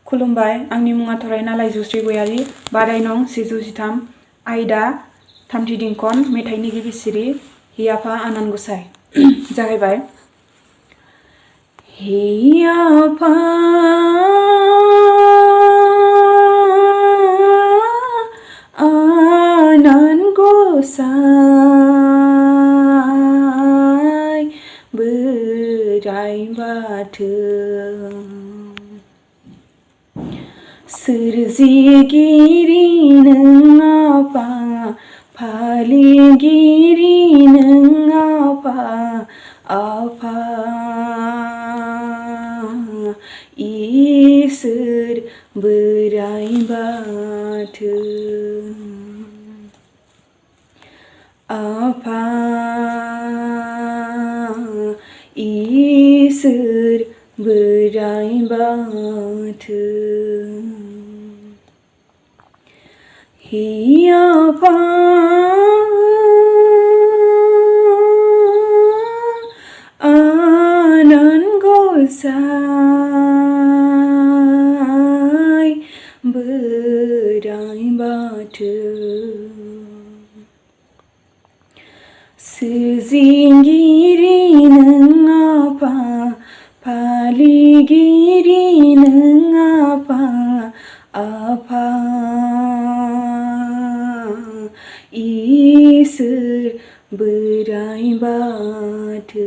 खुलुमबाय आंनि मुङा थरायना लाइजुश्री गयारी बादाय नं 113 आयदा थामथि दिंखन मेथाइनि गिबि सिरि हि आफा आनान गसाइ जागायबाय हि आफा आनान गसाइ बोराइ बाथौ सोरजिगिरि नों आफा फालिगिरि नों आफा आफा इसोर बोराइ बाथौ आफा इसोर बोराइ बाथौ हि आफा आनान गसाइ बोराइ बाथौ सोरजिगिरि नों आफा फालिगिरि नों आफा आफा इसोर बोराइ बाथौ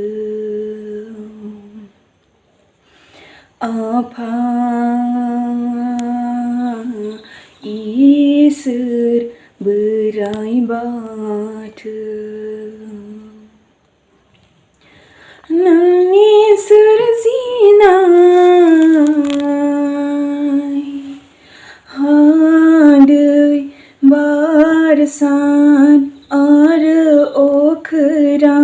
आफा इसोर बोराइ बाथौ नोंनि सोरजिनाय हा दै बार सान आरो अख्रां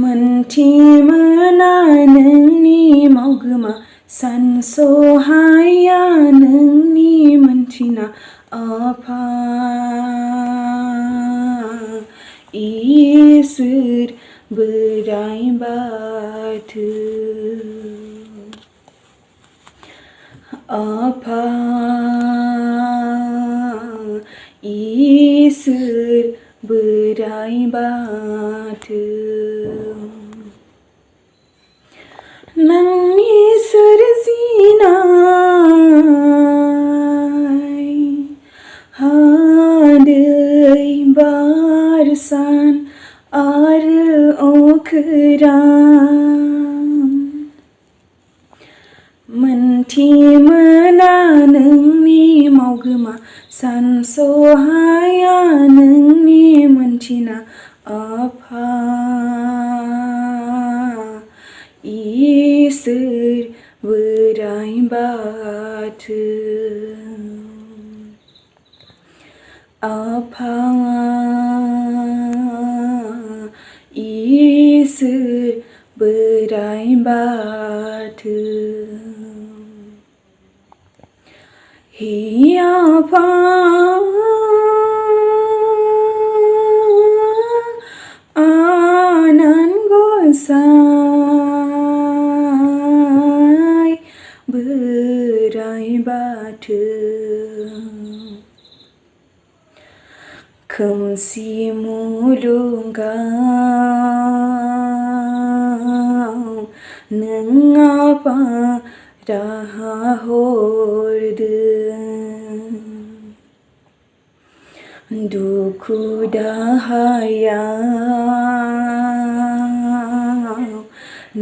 मोनथि मोना नोंनि मावगोमा सानसहाया नोंनि मोनथिना आफा इसोर बोराइ बाथौ आफा इसोर बोराइ बाथौ नोंनि सोरजिनाय हा दै बार सान आरो अख्रां मोनथि मोना नोंनि मावगोमा सानसहाया नोंनि मोनथिना आफा इसोर बोराइ बाथौ आफा इसोर बोराइ बाथौ हि आफा आनान गसाइ बोराइ बाथौ खोमसि मुलुगाव नों आफा राहा हरदों दुखु दाहायाव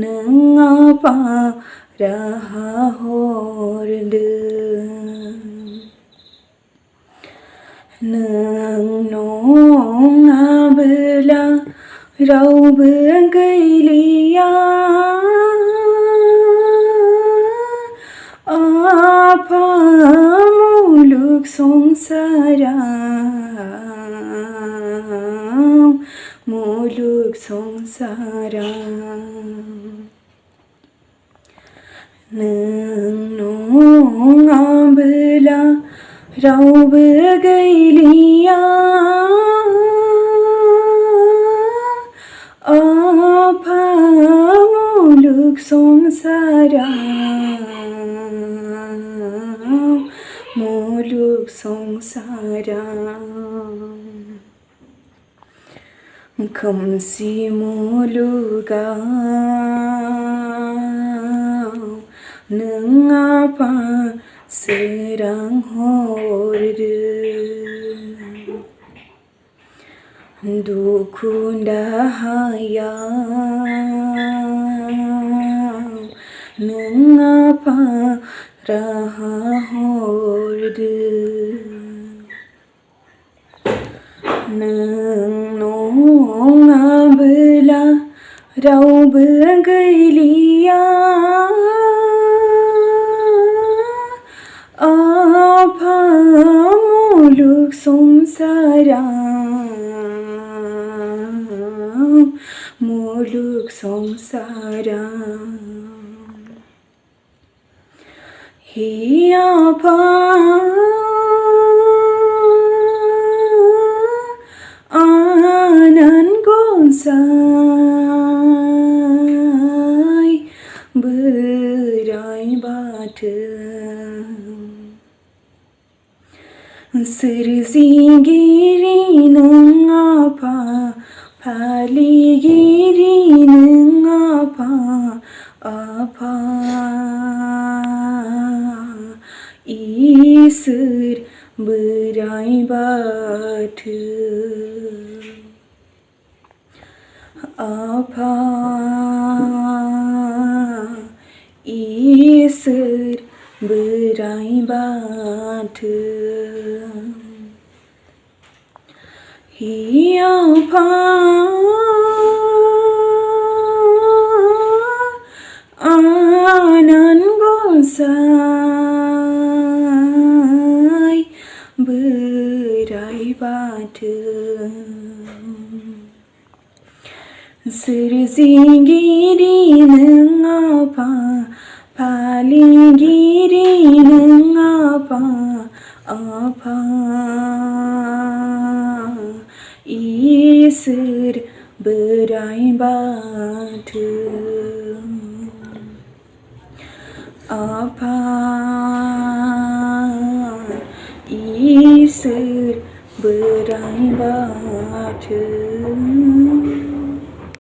नों आफा राहा हरदों नों नङाबोला रावबो गैलिया आफा मुलुग संसाराव नों नङाबोला रावबो गैलिया आफा मुलुग संसाराव संसाराव मुलुग संसाराव खोमसि मुलुगाव नों आफा सोरां हरदो दुखु दाहायाव नों आफा राहा हरदो नों नङाबोला रावबो गैलिया आफा मुलुग संसाराव मुलुग संसाराव हे आफा आनान गसाइ बोराइ बाथौ सोरजिगिरि नों आफा फालिगिरि नों आफा आफा इसोर बोराइ बाथौ आफा इसोर बोराइ बाथौ हे आफा आनान गसाइ बोराइ बाथौ सोरजिगिरि नों आफा फालिगिरि नों आफा आफा इसोर बोराइ बाथौ आफा इसोर बोराइ बाथौ